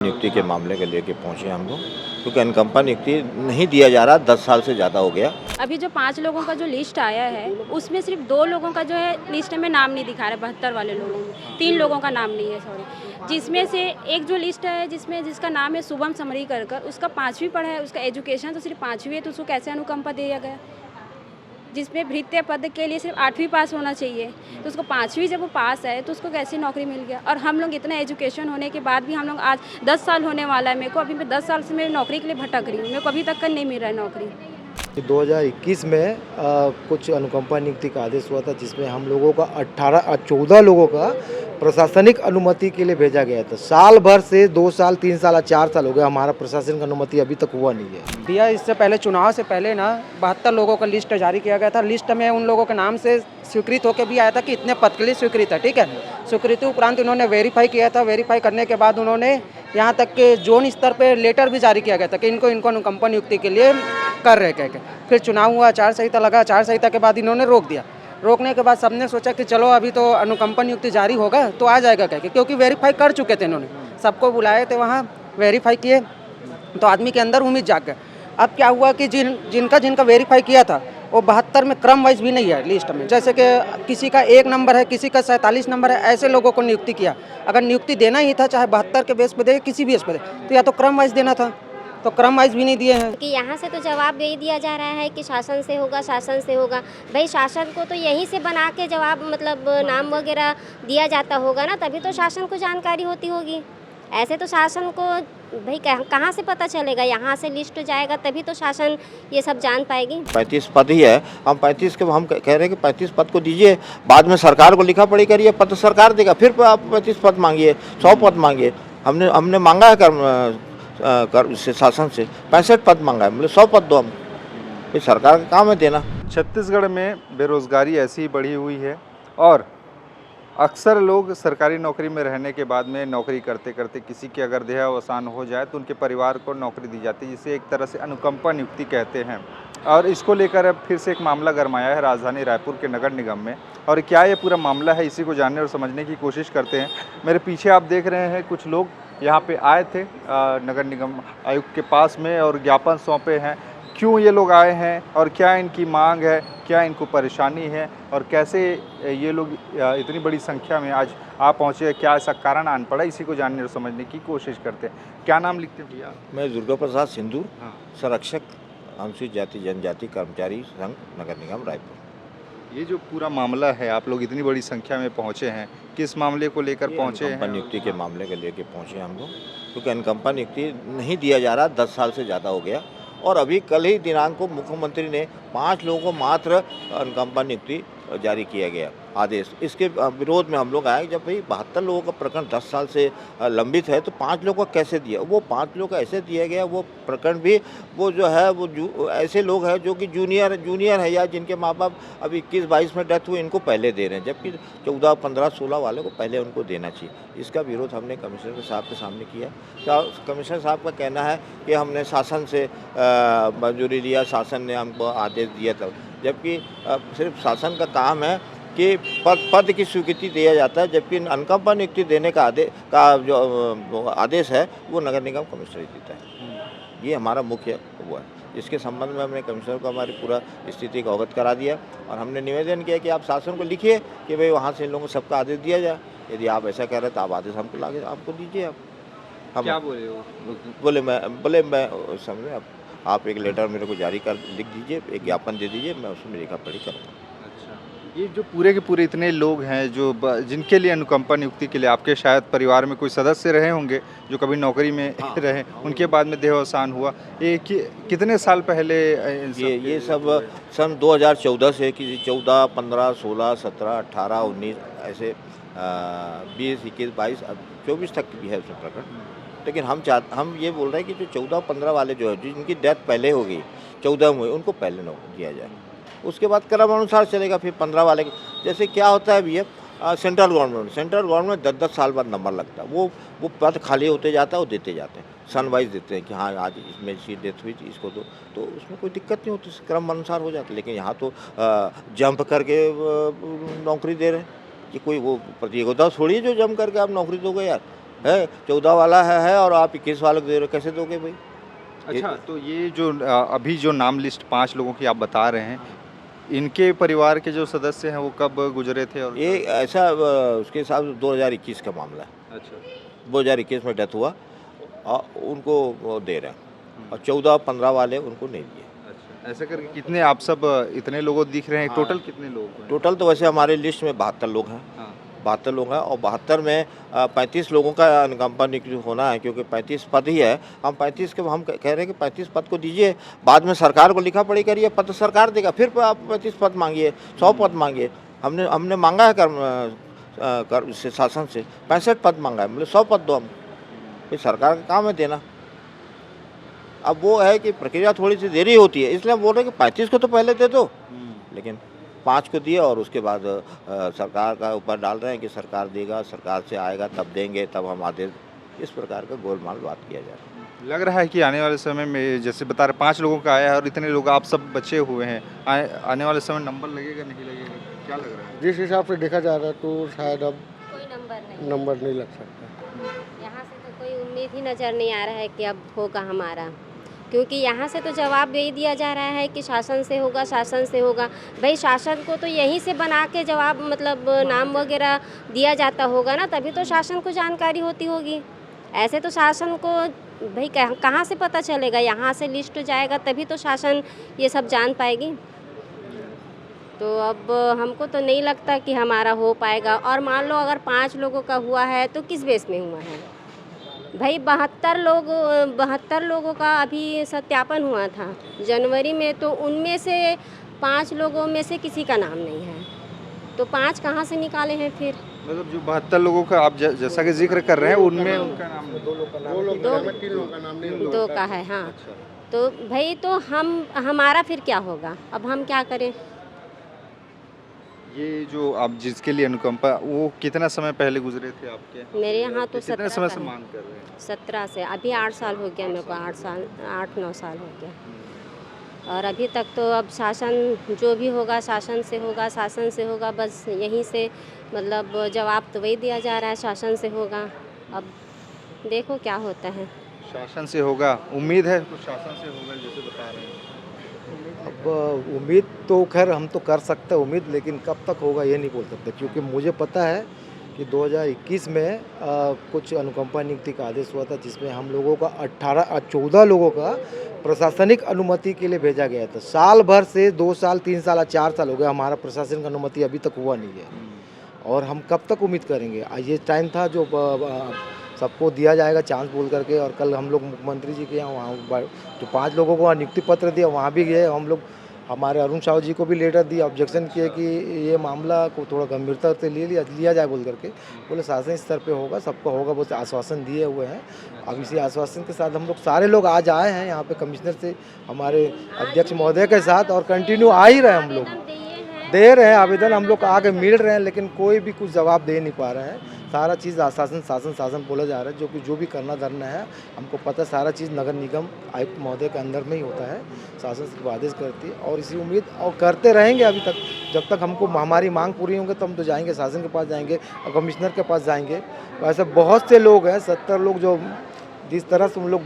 नियुक्ति के मामले को लेके पहुंचे हम लोग, क्योंकि अनुकंपा नियुक्ति नहीं दिया जा रहा, 10 साल से ज़्यादा हो गया। अभी जो 5 लोगों का जो लिस्ट आया है उसमें सिर्फ 2 लोगों का जो है लिस्ट में नाम नहीं दिखा रहा है, 72 वाले लोगों में 3 लोगों का नाम नहीं है, सॉरी। जिसमें से एक जो लिस्ट है जिसका नाम है शुभम समरीकर, उसका 5वीं पढ़ा है, उसका एजुकेशन तो सिर्फ 5वीं है, तो उसको कैसे अनुकंपा दिया गया? जिसमें भृत्य पद के लिए सिर्फ 8वीं पास होना चाहिए, तो उसको 5वीं जब वो पास है तो उसको कैसे नौकरी मिल गया? और हम लोग इतना एजुकेशन होने के बाद भी हम लोग आज 10 साल होने वाला है मेरे को, अभी मैं 10 साल से मैं नौकरी के लिए भटक रही हूँ, मेरे को अभी तक का नहीं मिल रहा है नौकरी। 2021 में कुछ अनुकंपा नियुक्ति का आदेश हुआ था, जिसमें हम लोगों का 14 लोगों का प्रशासनिक अनुमति के लिए भेजा गया था। साल भर से 2 साल 3 साल 4 साल हो गए, हमारा प्रशासनिक अनुमति अभी तक हुआ नहीं है। भैया इससे पहले चुनाव से पहले ना 72 लोगों का लिस्ट जारी किया गया था। लिस्ट में उन लोगों के नाम से स्वीकृत होकर भी आया था कि इतने पद के लिए स्वीकृत है, ठीक है। स्वीकृति उपरांत उन्होंने वेरीफाई किया था। वेरीफाई करने के बाद उन्होंने यहाँ तक के जोन स्तर पर लेटर भी जारी किया गया था कि इनको अनुकंपा नियुक्ति के लिए कर रहे कह के। फिर चुनाव हुआ, आचार संहिता लगा, आचार संहिता के बाद इन्होंने रोक दिया। रोकने के बाद सबने सोचा कि चलो अभी तो अनुकंपा नियुक्ति जारी होगा तो आ जाएगा कह के, क्योंकि वेरीफाई कर चुके थे इन्होंने, सबको बुलाए थे वहाँ, वेरीफाई किए तो आदमी के अंदर उम्मीद जाग गए। अब क्या हुआ कि जिनका वेरीफाई किया था वो 72 में क्रम वाइज भी नहीं है लिस्ट में, जैसे कि किसी का 1 नंबर है, किसी का 47 नंबर है, ऐसे लोगों को नियुक्ति किया। अगर नियुक्ति देना ही था, चाहे 72 के बेस पे दे, किसी भी बेस पे दे, तो या तो क्रम वाइज देना था, तो क्रम वाइज भी नहीं दिए हैं। कि यहाँ से तो जवाब यही दिया जा रहा है कि शासन से होगा, शासन से होगा। भाई शासन को तो यहीं से बना के जवाब मतलब नाम वगैरह दिया जाता होगा ना, तभी तो शासन को जानकारी होती होगी। ऐसे तो शासन को भाई कहाँ से पता चलेगा? यहाँ से लिस्ट जाएगा तभी तो शासन ये सब जान पाएगी। 35 पद ही है, हम 35 के हम कह रहे हैं कि 35 पद को दीजिए, बाद में सरकार को लिखा पड़ी करिए, पद सरकार देगा, फिर आप 35 पद मांगिए, 100 पद मांगिए। हमने मांगा है शासन से 65 पद मांगा है, मतलब 100 पद दो हम, ये सरकार का काम है देना। छत्तीसगढ़ में बेरोज़गारी ऐसी ही बढ़ी हुई है और अक्सर लोग सरकारी नौकरी में रहने के बाद में नौकरी करते करते किसी की अगर देहावसान हो जाए तो उनके परिवार को नौकरी दी जाती है, जिसे एक तरह से अनुकंपा नियुक्ति कहते हैं। और इसको लेकर अब फिर से एक मामला गरमाया है राजधानी रायपुर के नगर निगम में। और क्या ये पूरा मामला है, इसी को जानने और समझने की कोशिश करते हैं। मेरे पीछे आप देख रहे हैं कुछ लोग यहाँ पे आए थे नगर निगम आयुक्त के पास में और ज्ञापन सौंपे हैं। क्यों ये लोग आए हैं और क्या इनकी मांग है, क्या इनको परेशानी है और कैसे ये लोग इतनी बड़ी संख्या में आज आप पहुँचे, क्या ऐसा कारण आन पड़ा, इसी को जानने और समझने की कोशिश करते हैं। क्या नाम लिखते हैं भैया? मैं दुर्गा प्रसाद सिंधु, संरक्षक अनुसूचित जाति जनजाति कर्मचारी संघ नगर निगम रायपुर। ये जो पूरा मामला है, आप लोग इतनी बड़ी संख्या में पहुँचे हैं, किस मामले को लेकर पहुँचे हैं? अनुकंपा नियुक्ति के मामले को लेके पहुँचे हम लोग, क्योंकि अनुकंपा नियुक्ति नहीं दिया जा रहा, 10 साल से ज़्यादा हो गया। और अभी कल ही दिनांक को मुख्यमंत्री ने 5 लोगों को मात्र अनुकंपा नियुक्ति जारी किया गया आदेश। इसके विरोध में हम लोग आए, जब भाई 72 लोगों का प्रकरण 10 साल से लंबित है तो 5 लोगों को कैसे दिया? वो 5 लोगों का ऐसे दिया गया, वो प्रकरण भी वो जो है वो ऐसे लोग हैं जो कि जूनियर है या जिनके माँ बाप अभी 21-22 में डेथ हुई, इनको पहले दे रहे हैं, जबकि 14, 15, 16 वाले को पहले उनको देना चाहिए। इसका विरोध हमने कमिश्नर साहब के सामने किया। तो कमिश्नर साहब का कहना है कि हमने शासन से मंजूरी लिया, शासन ने हमको आदेश दिया था, जबकि सिर्फ शासन का काम है कि पद की स्वीकृति दिया जाता है, जबकि अनुकंपा नियुक्ति देने का जो आदेश है वो नगर निगम कमिश्नर देता है। ये हमारा मुख्य वो है। इसके संबंध में हमने कमिश्नर को हमारी पूरा स्थिति का अवगत करा दिया और हमने निवेदन किया कि आप शासन को लिखिए कि भाई वहाँ से इन लोगों को सबका आदेश दिया जाए। यदि आप ऐसा कह रहे हैं तो आप आदेश हमको लाके आपको दीजिए। आप क्या बोले हो? बोले मैं समझे, आप एक लेटर मेरे को जारी कर लिख दीजिए, एक ज्ञापन दे दीजिए, मैं उसमें लिखा पढ़ी करूँगा। ये जो पूरे के पूरे इतने लोग हैं जो जिनके लिए अनुकंपा नियुक्ति के लिए आपके शायद परिवार में कोई सदस्य रहे होंगे जो कभी नौकरी में रहे, उनके बाद में देहावसान हुआ, ये कितने साल पहले? ये सब सन 2014 से किसी 14, 15, 16, 17, 18, 19 ऐसे 20, 21, 22, 24 तक भी है उसमें प्रकरण। लेकिन हम ये बोल रहे हैं कि जो 14, 15 वाले जो है जिनकी डेथ पहले हो गई, 14 में हुई, उनको पहले नौकरी दिया जाए। उसके बाद क्रम अनुसार चलेगा। फिर 15 वाले जैसे क्या होता है भैया, सेंट्रल गवर्नमेंट 10-10 साल बाद नंबर लगता है, वो पद खाली होते जाता है, वो देते जाते हैं, सन वाइज देते हैं कि हाँ आज इसमें इसकी डेथ हुई थी, इसको तो उसमें कोई दिक्कत नहीं होती, क्रम अनुसार हो जाता है। लेकिन यहाँ तो जंप करके नौकरी दे रहे हैं, कि कोई वो प्रतियोगिता थोड़ी है जो जंप करके आप नौकरी दोगे यार। है 14 वाला है और आप 21 वाले को दे रहे हो, कैसे दोगे भाई? अच्छा, तो ये जो अभी जो नाम लिस्ट 5 लोगों की आप बता रहे हैं, इनके परिवार के जो सदस्य हैं वो कब गुजरे थे? और ये ऐसा उसके हिसाब से 2021 का मामला है। अच्छा, 2021 में डेथ हुआ और उनको वो दे रहे हैं और 14-15 वाले उनको नहीं दिए। अच्छा, ऐसा करके कितने आप सब इतने लोगों दिख रहे हैं? हाँ। टोटल कितने लोग हैं? टोटल तो वैसे हमारे लिस्ट में 72 लोग हैं। हाँ, 72 लोग हैं और 72 में 35 लोगों का अनुकंपा नियुक्त होना है, क्योंकि 35 पद ही है। हम 35 के हम कह रहे हैं कि 35 पद को दीजिए, बाद में सरकार को लिखा पढ़ी करिए, पद सरकार देगा, फिर आप 35 पद मांगिए, 100 पद मांगिए। हमने मांगा है कर से शासन से 65 पद मांगा है, मतलब 100 पद दो हम, ये सरकार का काम है देना। अब वो है कि प्रक्रिया थोड़ी सी देरी होती है, इसलिए हम बोल रहे हैं कि 35 को तो पहले दे दो, लेकिन 5 को दिए और उसके बाद सरकार का ऊपर डाल रहे हैं कि सरकार देगा, सरकार से आएगा तब देंगे, तब हम आदेश, इस प्रकार का गोलमाल बात किया जा रहा है। लग रहा है कि आने वाले समय में जैसे बता रहे 5 लोगों का आया है और इतने लोग आप सब बचे हुए हैं, आने वाले समय नंबर लगेगा नहीं लगेगा, क्या लग रहा है? जिस हिसाब से देखा जा रहा है तो शायद अब कोई नंबर नंबर नहीं लग सकता। यहाँ से तो कोई उम्मीद ही नज़र नहीं आ रहा है कि अब होगा हमारा, क्योंकि यहाँ से तो जवाब यही दिया जा रहा है कि शासन से होगा, शासन से होगा। भाई शासन को तो यहीं से बना के जवाब मतलब नाम वगैरह दिया जाता होगा ना, तभी तो शासन को जानकारी होती होगी। ऐसे तो शासन को भाई कहाँ से पता चलेगा? यहाँ से लिस्ट जाएगा तभी तो शासन ये सब जान पाएगी। तो अब हमको तो नहीं लगता कि हमारा हो पाएगा। और मान लो अगर 5 लोगों का हुआ है तो किस बेस में हुआ है? भाई 72 लोगों का अभी सत्यापन हुआ था जनवरी में, तो उनमें से 5 लोगों में से किसी का नाम नहीं है, तो 5 कहाँ से निकाले हैं फिर? मतलब जो 72 लोगों का आप जैसा कि जिक्र कर रहे हैं उनमें उनका नाम नहीं। 2 लोग का नाम नहीं। 2 का है, हाँ। तो भाई तो हमारा फिर क्या होगा? अब हम क्या करें? ये जो आप जिसके लिए अनुकंपा, वो कितना समय पहले गुजरे थे आपके? मेरे यहाँ तो कितने 17 समय का से है। मांग कर रहे हैं? 17 से अभी 8 साल हो गया मेरे को, 8-9 साल हो गया। और अभी तक तो अब शासन जो भी होगा शासन से होगा, शासन से होगा, बस यहीं से मतलब जवाब तो वही दिया जा रहा है, शासन से होगा। अब देखो क्या होता है। शासन से होगा, उम्मीद है कुछ शासन से होगा जैसे बता रहे हैं। अब उम्मीद तो खैर हम तो कर सकते हैं उम्मीद, लेकिन कब तक होगा ये नहीं बोल सकते, क्योंकि मुझे पता है कि 2021 में कुछ अनुकंपा नियुक्ति का आदेश हुआ था, जिसमें हम लोगों का 14 लोगों का प्रशासनिक अनुमति के लिए भेजा गया था। साल भर से 2 साल 3 साल 4 साल हो गया, हमारा प्रशासनिक अनुमति अभी तक हुआ नहीं है। और हम कब तक उम्मीद करेंगे? ये टाइम था जो सबको दिया जाएगा चांस बोल करके, और कल हम लोग मुख्यमंत्री जी के यहाँ वहाँ जो 5 लोगों को नियुक्ति पत्र दिया वहाँ भी गए हम लोग, हमारे अरुण साहू जी को भी लेटर दिया, ऑब्जेक्शन किए कि ये मामला को थोड़ा गंभीरता से लिया जाए बोल करके। बोले शासन स्तर पे होगा, सबका होगा, बहुत आश्वासन दिए हुए हैं। अब इसी आश्वासन के साथ हम लोग सारे लोग आज आए हैं यहाँ पे कमिश्नर से, हमारे अध्यक्ष महोदय के साथ, और कंटिन्यू आ ही रहे हैं, हम लोग दे रहे हैं आवेदन, हम लोग आगे मिल रहे हैं, लेकिन कोई भी कुछ जवाब दे नहीं पा रहे हैं। सारा चीज़ आश्वासन शासन शासन बोला जा रहा है, जो भी करना धरना है हमको पता, सारा चीज़ नगर निगम आयुक्त महोदय के अंदर में ही होता है, शासन सिर्फ आदेश करती है। और इसी उम्मीद और करते रहेंगे अभी तक, जब तक हमको हमारी मांग पूरी होंगे तो हम तो जाएंगे, शासन के पास जाएंगे और कमिश्नर के पास जाएंगे। वैसे बहुत से लोग हैं, 70 लोग, जो जिस तरह से हम लोग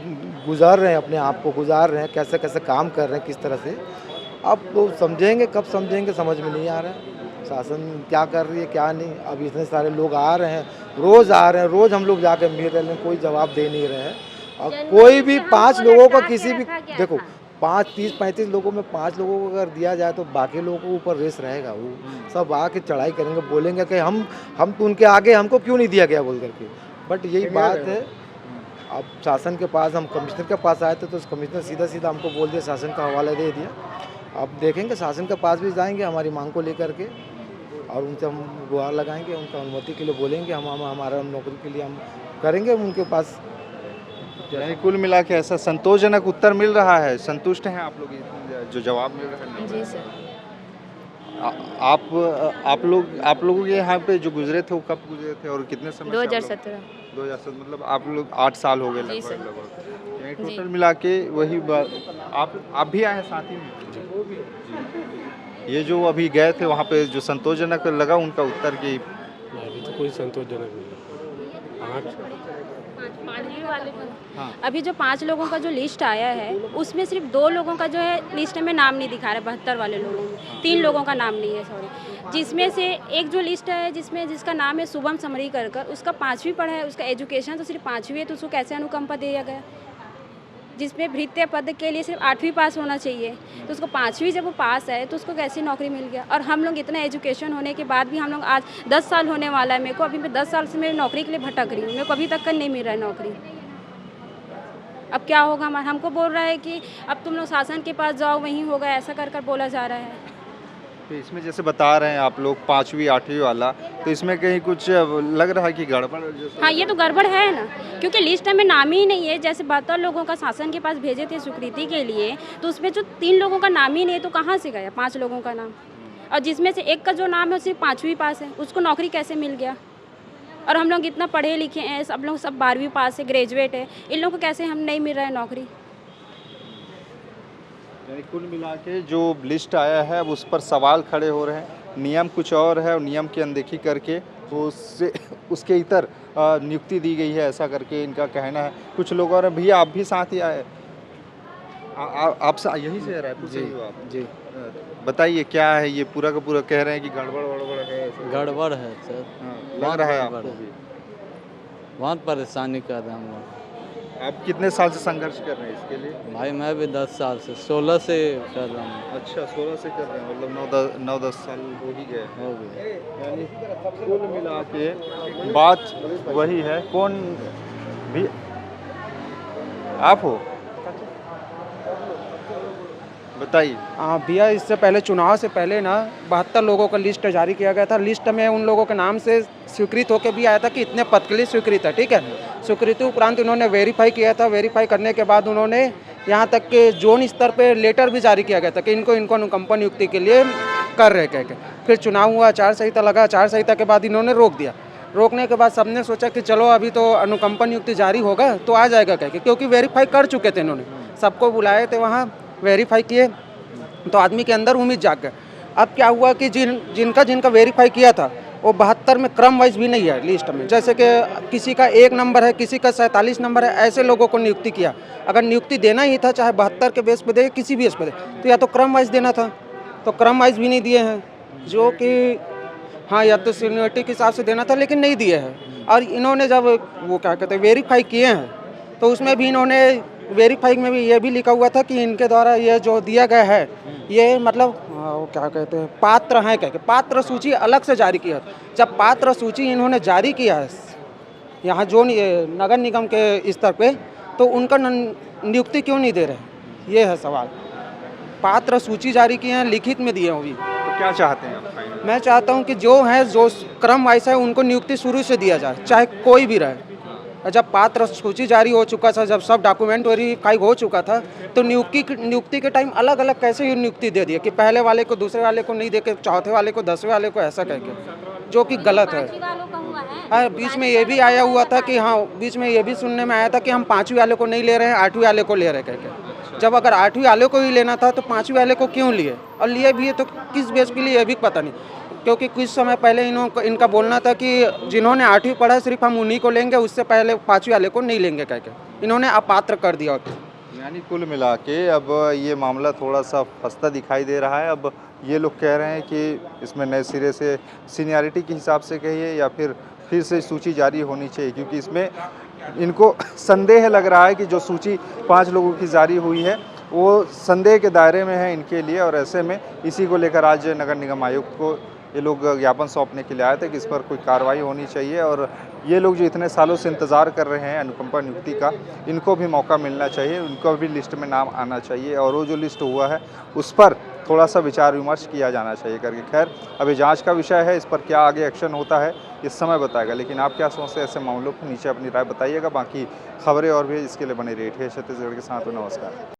गुजार रहे हैं, अपने आप को गुजार रहे हैं, कैसे कैसे काम कर रहे हैं, किस तरह से, अब तो समझेंगे, कब समझेंगे समझ में नहीं आ रहा है शासन क्या कर रही है क्या नहीं। अब इतने सारे लोग आ रहे हैं, रोज़ आ रहे हैं, रोज़ हम लोग जाके मिल रहे हैं, कोई जवाब दे नहीं रहे हैं। और कोई भी 5 लोगों का किसी भी, देखो 5, 30, 35 लोगों में 5 लोगों को अगर दिया जाए तो बाकी लोगों को ऊपर रेस रहेगा, वो सब आके चढ़ाई करेंगे, बोलेंगे कि हम तो उनके आगे, हमको क्यों नहीं दिया गया बोल करके। बट यही बात है, अब शासन के पास, हम कमिश्नर के पास आए थे तो कमिश्नर सीधा सीधा हमको बोल दिया, शासन का हवाला दे दिया। अब देखेंगे, शासन के पास भी जाएंगे हमारी मांग को लेकर के, और उनसे हम गुहार लगाएंगे, उनका अनुमति के लिए बोलेंगे, हम हमारा नौकरी के लिए हम करेंगे उनके पास। यानी कुल मिला के ऐसा संतोषजनक उत्तर मिल रहा है, संतुष्ट हैं आप लोग जो जवाब मिल रहा है? जी सर। आप लोगों के यहाँ पे जो गुजरे थे वो कब गुजरे थे और कितने समय से? 2017। 2017, मतलब आप लोग 8 साल हो गए जी सर। लगभग। यानी टोटल मिला के वही बात, आप भी आए हैं साथ ही में? जी। ये जो अभी गए थे वहाँ पे, जो संतोषजनक लगा उनका उत्तर की? अभी तो कोई संतोषजनक नहीं। हाँ। अभी जो 5 लोगों का जो लिस्ट आया है उसमें सिर्फ 2 लोगों का जो है लिस्ट में नाम नहीं दिखा रहा है, 72 वाले लोगों में 3 लोगों का नाम नहीं है, सॉरी। जिसमें से एक जो लिस्ट है जिसका नाम है शुभम समरी कर उसका 5वीं पढ़ा है, उसका एजुकेशन तो सिर्फ 5वीं है, तो उसको कैसे अनुकंपा दिया गया? जिसमें भृत्य पद के लिए सिर्फ 8वीं पास होना चाहिए, तो उसको 5वीं जब वो पास है तो उसको कैसे नौकरी मिल गया? और हम लोग इतना एजुकेशन होने के बाद भी हम लोग आज 10 साल होने वाला है मेरे को, अभी मैं 10 साल से मैं नौकरी के लिए भटक रही हूँ, मेरे को अभी तक का नहीं मिल रहा है नौकरी। अब क्या होगा हमारा? हमको बोल रहा है कि अब तुम लोग शासन के पास जाओ, वहीं होगा, ऐसा कर बोला जा रहा है। तो इसमें जैसे बता रहे हैं आप लोग 5वीं 8वीं वाला, तो इसमें कहीं कुछ लग रहा है कि गड़बड़ जैसे? हाँ, ये तो गड़बड़ है ना, क्योंकि लिस्ट में नाम ही नहीं है। जैसे 72 लोगों का शासन के पास भेजे थे स्वीकृति के लिए, तो उसमें जो 3 लोगों का नाम ही नहीं है, तो कहाँ से गया 5 लोगों का नाम? और जिसमें से एक का जो नाम है सिर्फ 5वीं पास है, उसको नौकरी कैसे मिल गया? और हम लोग इतना पढ़े लिखे हैं, सब लोग सब 12वीं पास है, ग्रेजुएट है, इन लोगों को कैसे हम नहीं मिल रहा है नौकरी? यानी कुल मिला के जो लिस्ट आया है अब उस पर सवाल खड़े हो रहे हैं। नियम कुछ और है और नियम की अनदेखी करके उससे उसके इतर नियुक्ति दी गई है, ऐसा करके इनका कहना है। कुछ लोग और भैया आप भी साथ ही आए, आप यहीं से रायपुर से ही हो आप? जी। बताइए क्या है ये पूरा का पूरा? कह रहे हैं कि गड़बड़ वड़बड़ है ऐसा। गड़बड़ है सर, हाँ, लग रहा है आपको गड़बड़ भी? बहुत परेशानी कर रहे हैं हम लोग। आप कितने साल से संघर्ष कर रहे हैं इसके लिए? भाई मैं भी 10 साल से 16 से कर रहा हूँ। अच्छा, 16 से कर रहे हैं, मतलब 9-10 साल हो ही गए। हो गया। यानी कुल मिला के बात वही है। कौन भी आप हो, बताइए। हाँ भैया, इससे पहले चुनाव से पहले ना 72 लोगों का लिस्ट जारी किया गया था। लिस्ट में उन लोगों के नाम से स्वीकृत होकर भी आया था कि इतने पद के लिए स्वीकृत है, ठीक है। स्वीकृति उपरांत उन्होंने वेरीफाई किया था। वेरीफाई करने के बाद उन्होंने यहाँ तक के जोन स्तर पे लेटर भी जारी किया गया था कि इनको अनुकंपा नियुक्ति के लिए कर रहे कह के। फिर चुनाव हुआ, आचार संहिता लगा, आचार संहिता के बाद इन्होंने रोक दिया। रोकने के बाद सबने सोचा कि चलो अभी तो अनुकंपा नियुक्ति जारी होगा तो आ जाएगा कह के, क्योंकि वेरीफाई कर चुके थे इन्होंने, सबको बुलाए थे वहाँ, वेरीफाई किए, तो आदमी के अंदर उम्मीद जाग गए। अब क्या हुआ कि जिनका वेरीफाई किया था वो 72 में क्रम वाइज भी नहीं है लिस्ट में। जैसे कि किसी का 1 नंबर है, किसी का 47 नंबर है, ऐसे लोगों को नियुक्ति किया। अगर नियुक्ति देना ही था, चाहे 72 के बेस पे दे, किसी भी बेस पे दे, तो या तो क्रम वाइज देना था, तो क्रम वाइज भी नहीं दिए हैं, जो कि हाँ या तो सीनियरिटी के हिसाब से देना था, लेकिन नहीं दिए हैं। और इन्होंने जब वो क्या कहते हैं वेरीफाई किए हैं, तो उसमें भी इन्होंने वेरीफाई में भी ये भी लिखा हुआ था कि इनके द्वारा ये जो दिया गया है ये मतलब वो क्या कहते हैं पात्र हैं कह के, पात्र सूची अलग से जारी किया। जब पात्र सूची इन्होंने जारी किया है यहाँ जो नगर निगम के स्तर पे, तो उनका नियुक्ति क्यों नहीं दे रहे, ये है सवाल। पात्र सूची जारी किए हैं, लिखित में दिए हैं वो भी। तो क्या चाहते हैं आप? मैं चाहता हूँ कि जो है, जो क्रम वाइज है, उनको नियुक्ति शुरू से दिया जाए, चाहे कोई भी रहे। जब पात्र सूची जारी हो चुका था, जब सब डॉक्यूमेंट वेरीफाई हो चुका था, तो नियुक्ति के टाइम अलग अलग कैसे ये नियुक्ति दे दिया कि पहले वाले को दूसरे वाले को नहीं दे के चौथे वाले को 10वें वाले को, ऐसा कह के, जो कि गलत है। हाँ, बीच में ये भी आया हुआ था कि हाँ, बीच में ये भी सुनने में आया था कि हम 5वीं वाले को नहीं ले रहे हैं, 8वीं वाले को ले रहे कह के। जब अगर 8वीं वाले को ही लेना था तो 5वीं वाले को क्यों लिए, और लिए भी है तो किस बेस पे लिए, ये भी पता नहीं। क्योंकि कुछ समय पहले इनका बोलना था कि जिन्होंने 8वीं पढ़ा सिर्फ हम उन्हीं को लेंगे, उससे पहले 5वीं वाले को नहीं लेंगे कह के इन्होंने अपात्र कर दिया। यानी कुल मिला के अब ये मामला थोड़ा सा फंसता दिखाई दे रहा है। अब ये लोग कह रहे हैं कि इसमें नए सिरे से सीनियरिटी के हिसाब से कहिए या फिर से सूची जारी होनी चाहिए, क्योंकि इसमें इनको संदेह लग रहा है कि जो सूची 5 लोगों की जारी हुई है वो संदेह के दायरे में है इनके लिए। और ऐसे में इसी को लेकर आज नगर निगम आयुक्त को ये लोग ज्ञापन सौंपने के लिए आए थे कि इस पर कोई कार्रवाई होनी चाहिए। और ये लोग जो इतने सालों से इंतज़ार कर रहे हैं अनुकंपा नियुक्ति का, इनको भी मौका मिलना चाहिए, उनको भी लिस्ट में नाम आना चाहिए, और वो जो लिस्ट हुआ है उस पर थोड़ा सा विचार विमर्श किया जाना चाहिए करके। खैर, अभी जांच का विषय है, इस पर क्या आगे एक्शन होता है इस समय बताएगा। लेकिन आप क्या सोचते हैं ऐसे मामलों पर, नीचे अपनी राय बताइएगा। बाकी खबरें और भी इसके लिए बने रहिए छत्तीसगढ़ के साथ। नमस्कार।